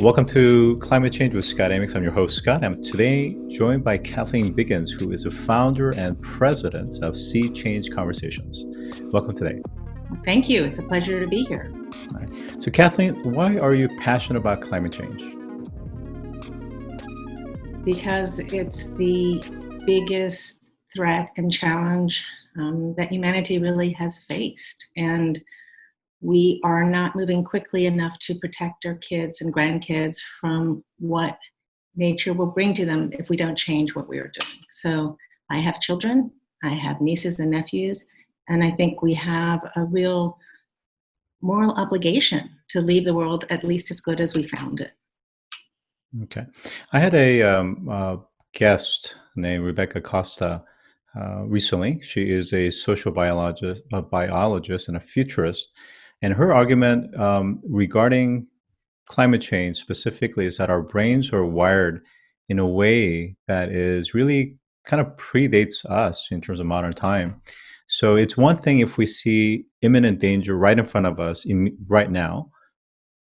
Welcome to Climate Change with Scott Amyx. I'm your host, Scott. I'm today joined by Kathleen Biggins, who is the founder and president of CChange Conversations. Welcome today. Thank you. It's a pleasure to be here. All right. So Kathleen, why are you passionate about climate change? Because it's the biggest threat and challenge that humanity really has faced. And we are not moving quickly enough to protect our kids and grandkids from what nature will bring to them if we don't change what we are doing. So I have children, I have nieces and nephews, and I think we have a real moral obligation to leave the world at least as good as we found it. Okay. I had a guest named Rebecca Costa recently. She is a social biologist and a futurist. And her argument regarding climate change specifically is that our brains are wired in a way that is really kind of predates us in terms of modern time. So it's one thing if we see imminent danger right in front of us right now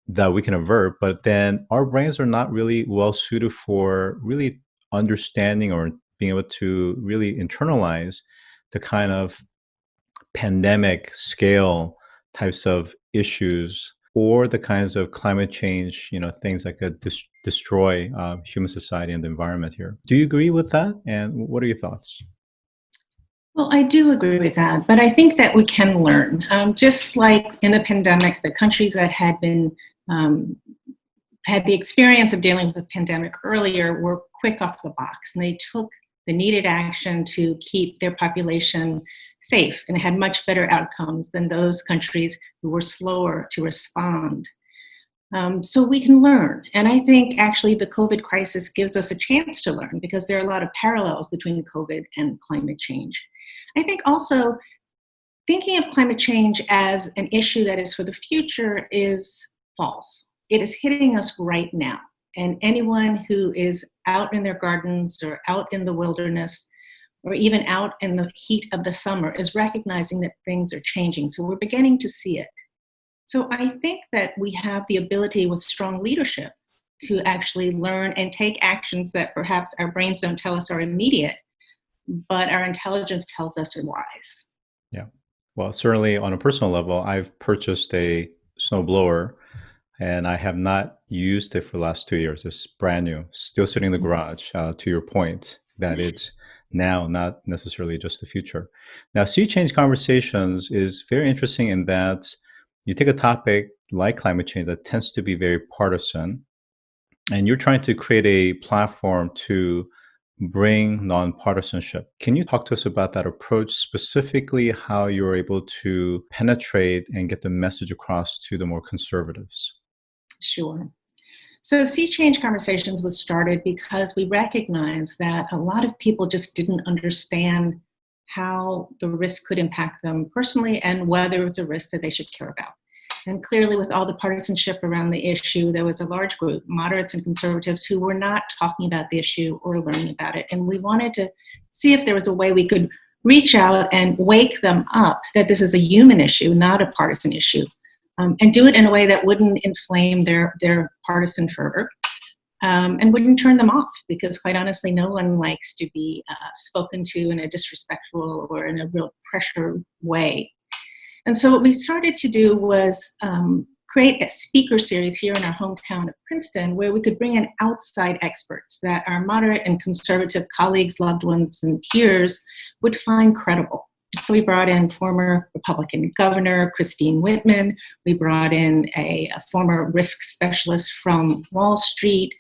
that we can avert, but then our brains are not really well suited for really understanding or being able to really internalize the kind of pandemic scale types of issues or the kinds of climate change, things that could destroy human society and the environment here. Do you agree with that? And what are your thoughts? Well, I do agree with that, but I think that we can learn. Just like in the pandemic, the countries that had the experience of dealing with the pandemic earlier were quick off the box, and they took the needed action to keep their population safe and had much better outcomes than those countries who were slower to respond. So we can learn. And I think actually the COVID crisis gives us a chance to learn because there are a lot of parallels between COVID and climate change. I think also thinking of climate change as an issue that is for the future is false. It is hitting us right now. And anyone who is out in their gardens or out in the wilderness or even out in the heat of the summer is recognizing that things are changing. So we're beginning to see it. So I think that we have the ability with strong leadership to actually learn and take actions that perhaps our brains don't tell us are immediate, but our intelligence tells us are wise. Yeah. Well, certainly on a personal level, I've purchased a snowblower and I have not used it for the last 2 years. It's brand new, still sitting in the garage, to your point, that it's now, not necessarily just the future. Now, CChange Conversations is very interesting in that you take a topic like climate change that tends to be very partisan, and you're trying to create a platform to bring non-partisanship. Can you talk to us about that approach, specifically how you're able to penetrate and get the message across to the more conservatives? Sure. So CChange Conversations was started because we recognized that a lot of people just didn't understand how the risk could impact them personally and whether it was a risk that they should care about. And clearly with all the partisanship around the issue, there was a large group, moderates and conservatives, who were not talking about the issue or learning about it. And we wanted to see if there was a way we could reach out and wake them up that this is a human issue, not a partisan issue. And do it in a way that wouldn't inflame their partisan fervor and wouldn't turn them off, because quite honestly, no one likes to be spoken to in a disrespectful or in a real pressure way. And so what we started to do was create a speaker series here in our hometown of Princeton where we could bring in outside experts that our moderate and conservative colleagues, loved ones, and peers would find credible. So we brought in former Republican governor Christine Whitman. We brought in a former risk specialist from Wall Street,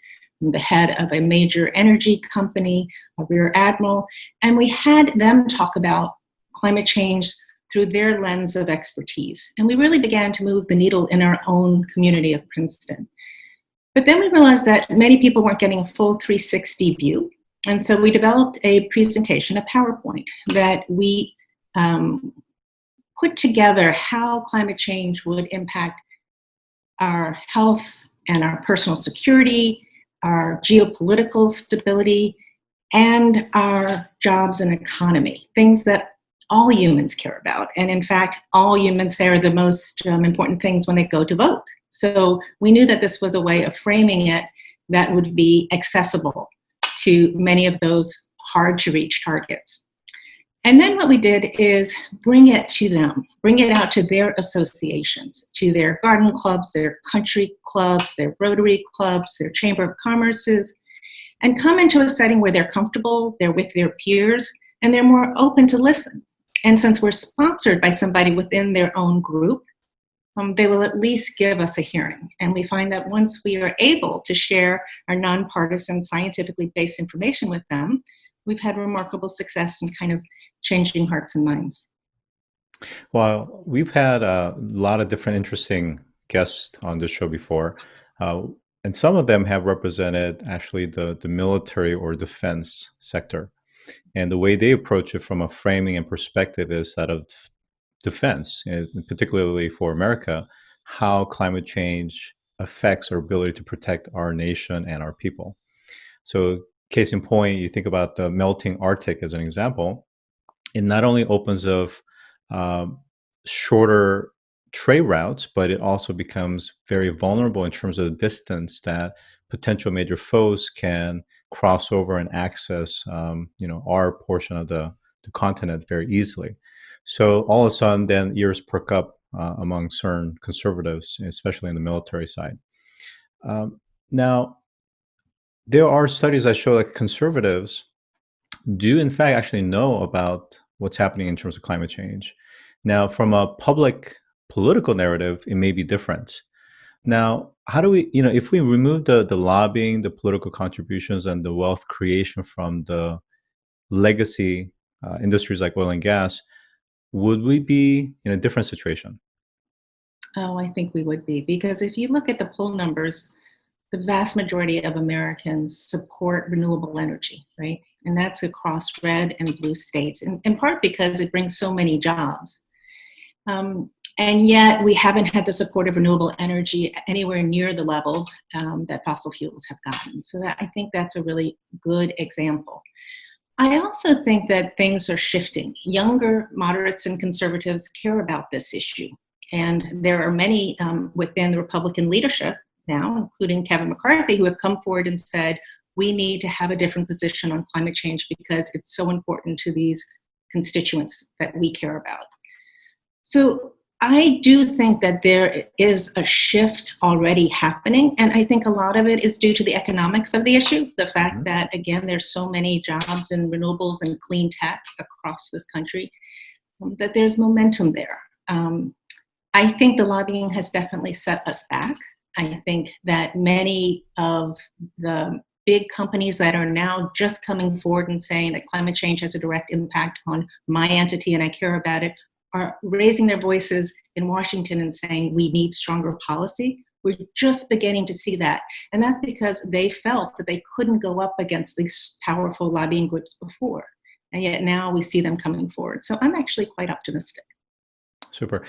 the head of a major energy company, a rear admiral, and we had them talk about climate change through their lens of expertise. And we really began to move the needle in our own community of Princeton. But then we realized that many people weren't getting a full 360 view. And so we developed a presentation, a PowerPoint, that we put together how climate change would impact our health and our personal security, our geopolitical stability, and our jobs and economy, things that all humans care about. And in fact, all humans say are the most important things when they go to vote. So we knew that this was a way of framing it that would be accessible to many of those hard to reach targets. And then what we did is bring it to them, bring it out to their associations, to their garden clubs, their country clubs, their Rotary clubs, their Chamber of Commerces, and come into a setting where they're comfortable, they're with their peers, and they're more open to listen. And since we're sponsored by somebody within their own group, they will at least give us a hearing. And we find that once we are able to share our nonpartisan, scientifically based information with them, we've had remarkable success in kind of changing hearts and minds. Well, we've had a lot of different interesting guests on this show before, and some of them have represented actually the military or defense sector. And the way they approach it from a framing and perspective is that of defense, and particularly for America, how climate change affects our ability to protect our nation and our people. So, case in point, you think about the melting Arctic as an example. It not only opens up um, shorter trade routes, but it also becomes very vulnerable in terms of the distance that potential major foes can cross over and access, our portion of the continent very easily. So all of a sudden, then ears perk up among certain conservatives, especially in the military side. Now, there are studies that show that conservatives do, in fact, actually know about what's happening in terms of climate change. Now, from a public political narrative, it may be different. Now, how do we, if we remove the lobbying, the political contributions, and the wealth creation from the legacy industries like oil and gas, would we be in a different situation? Oh, I think we would be, because if you look at the poll numbers, the vast majority of Americans support renewable energy, right? And that's across red and blue states, in part because it brings so many jobs. And yet we haven't had the support of renewable energy anywhere near the level that fossil fuels have gotten. So I think that's a really good example. I also think that things are shifting. Younger moderates and conservatives care about this issue. And there are many within the Republican leadership now, including Kevin McCarthy, who have come forward and said, we need to have a different position on climate change because it's so important to these constituents that we care about. So I do think that there is a shift already happening, and I think a lot of it is due to the economics of the issue, the fact that, again, there's so many jobs in renewables and clean tech across this country, that there's momentum there. I think the lobbying has definitely set us back. I think that many of the big companies that are now just coming forward and saying that climate change has a direct impact on my entity and I care about it are raising their voices in Washington and saying we need stronger policy. We're just beginning to see that. And that's because they felt that they couldn't go up against these powerful lobbying groups before. And yet now we see them coming forward. So I'm actually quite optimistic. Super.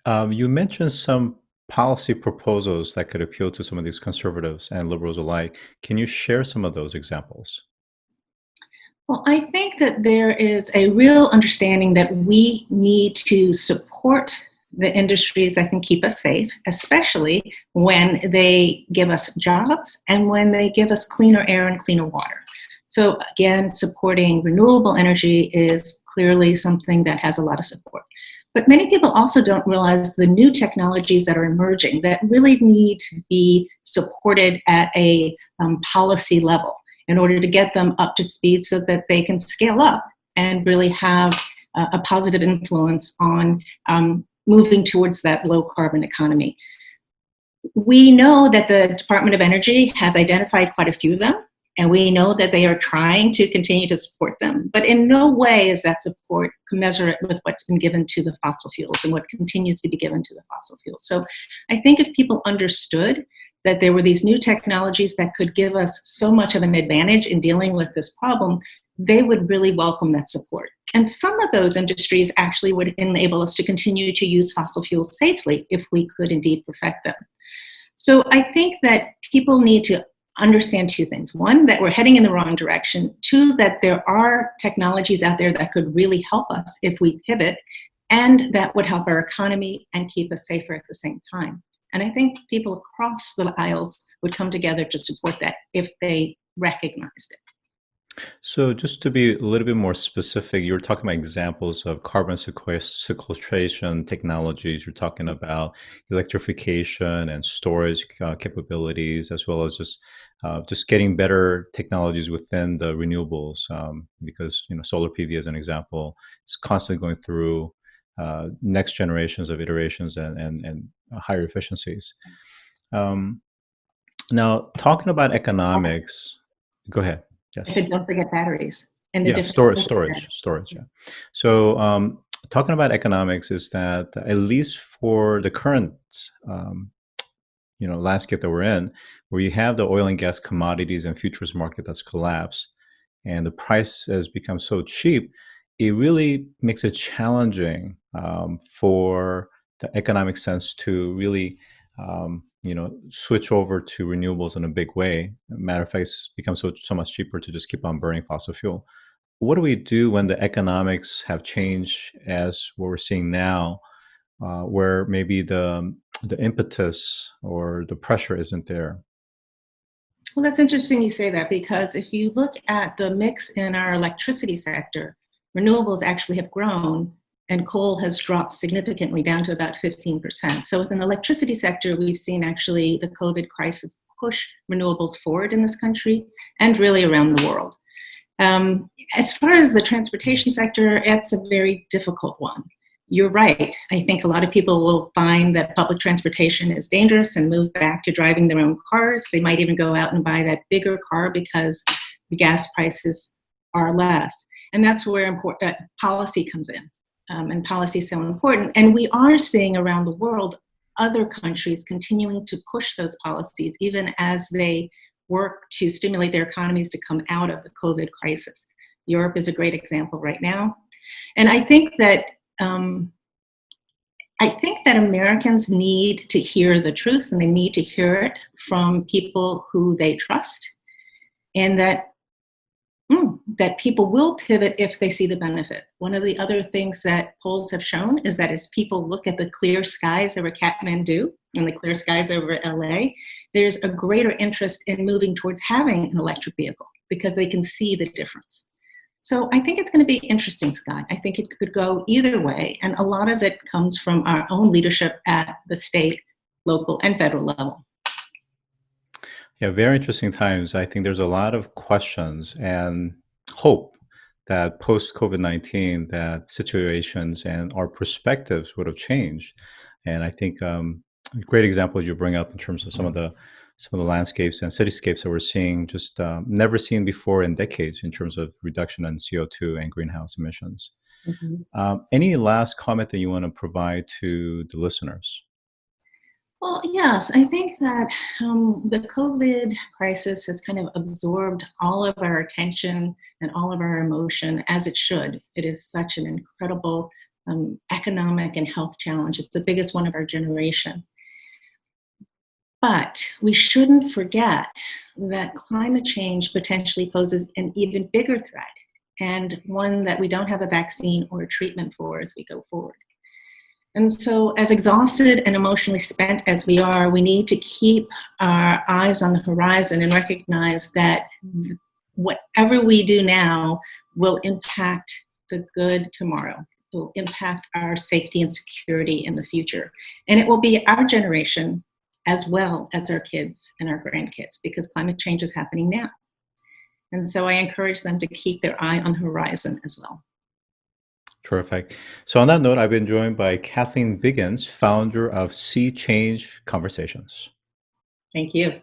You mentioned some policy proposals that could appeal to some of these conservatives and liberals alike. Can you share some of those examples? Well, I think that there is a real understanding that we need to support the industries that can keep us safe, especially when they give us jobs and when they give us cleaner air and cleaner water. So again, supporting renewable energy is clearly something that has a lot of support. But many people also don't realize the new technologies that are emerging that really need to be supported at a policy level in order to get them up to speed so that they can scale up and really have a positive influence on moving towards that low carbon economy. We know that the Department of Energy has identified quite a few of them, and we know that they are trying to continue to support them. But in no way is that support commensurate with what's been given to the fossil fuels and what continues to be given to the fossil fuels. So I think if people understood that there were these new technologies that could give us so much of an advantage in dealing with this problem, they would really welcome that support. And some of those industries actually would enable us to continue to use fossil fuels safely if we could indeed perfect them. So I think that people need to understand two things. One, that we're heading in the wrong direction. Two, that there are technologies out there that could really help us if we pivot, and that would help our economy and keep us safer at the same time. And I think people across the aisles would come together to support that if they recognized it. So just to be a little bit more specific, you're talking about examples of carbon sequestration technologies. You're talking about electrification and storage capabilities, as well as just getting better technologies within the renewables. Because solar PV, as an example, is constantly going through next generations of iterations and higher efficiencies. Um, Now, talking about economics, go ahead. I Yes. said, don't forget batteries and the Yeah, difference. storage. Yeah. So, talking about economics is that at least for the current, um, landscape that we're in, where you have the oil and gas commodities and futures market that's collapsed, and the price has become so cheap, it really makes it challenging for the economic sense to really, switch over to renewables in a big way. Matter of fact, it's become so much cheaper to just keep on burning fossil fuel. What do we do when the economics have changed as what we're seeing now, where maybe the impetus or the pressure isn't there? Well, that's interesting you say that, because if you look at the mix in our electricity sector, renewables actually have grown and coal has dropped significantly down to about 15%. So within the electricity sector, we've seen actually the COVID crisis push renewables forward in this country and really around the world. As far as the transportation sector, it's a very difficult one. You're right. I think a lot of people will find that public transportation is dangerous and move back to driving their own cars. They might even go out and buy that bigger car because the gas prices are less. And that's where policy comes in. And policy is so important. And we are seeing around the world other countries continuing to push those policies, even as they work to stimulate their economies to come out of the COVID crisis. Europe is a great example right now. And I think that Americans need to hear the truth, and they need to hear it from people who they trust, and that people will pivot if they see the benefit. One of the other things that polls have shown is that as people look at the clear skies over Kathmandu and the clear skies over LA, there's a greater interest in moving towards having an electric vehicle because they can see the difference. So I think it's going to be interesting, Scott. I think it could go either way. And a lot of it comes from our own leadership at the state, local, and federal level. Yeah, very interesting times. I think there's a lot of questions and hope that post COVID-19, that situations and our perspectives would have changed. And I think a great example you bring up in terms of some of the landscapes and cityscapes that we're seeing, just never seen before in decades in terms of reduction in CO2 and greenhouse emissions. Any last comment that you want to provide to the listeners? Well, yes, I think that the COVID crisis has kind of absorbed all of our attention and all of our emotion, as it should. It is such an incredible economic and health challenge. It's the biggest one of our generation. But we shouldn't forget that climate change potentially poses an even bigger threat, and one that we don't have a vaccine or a treatment for as we go forward. And so, as exhausted and emotionally spent as we are, we need to keep our eyes on the horizon and recognize that whatever we do now will impact the good tomorrow. It will impact our safety and security in the future. And it will be our generation as well as our kids and our grandkids, because climate change is happening now. And so I encourage them to keep their eye on the horizon as well. Terrific. So on that note, I've been joined by Kathleen Biggins, founder of CChange Conversations. Thank you.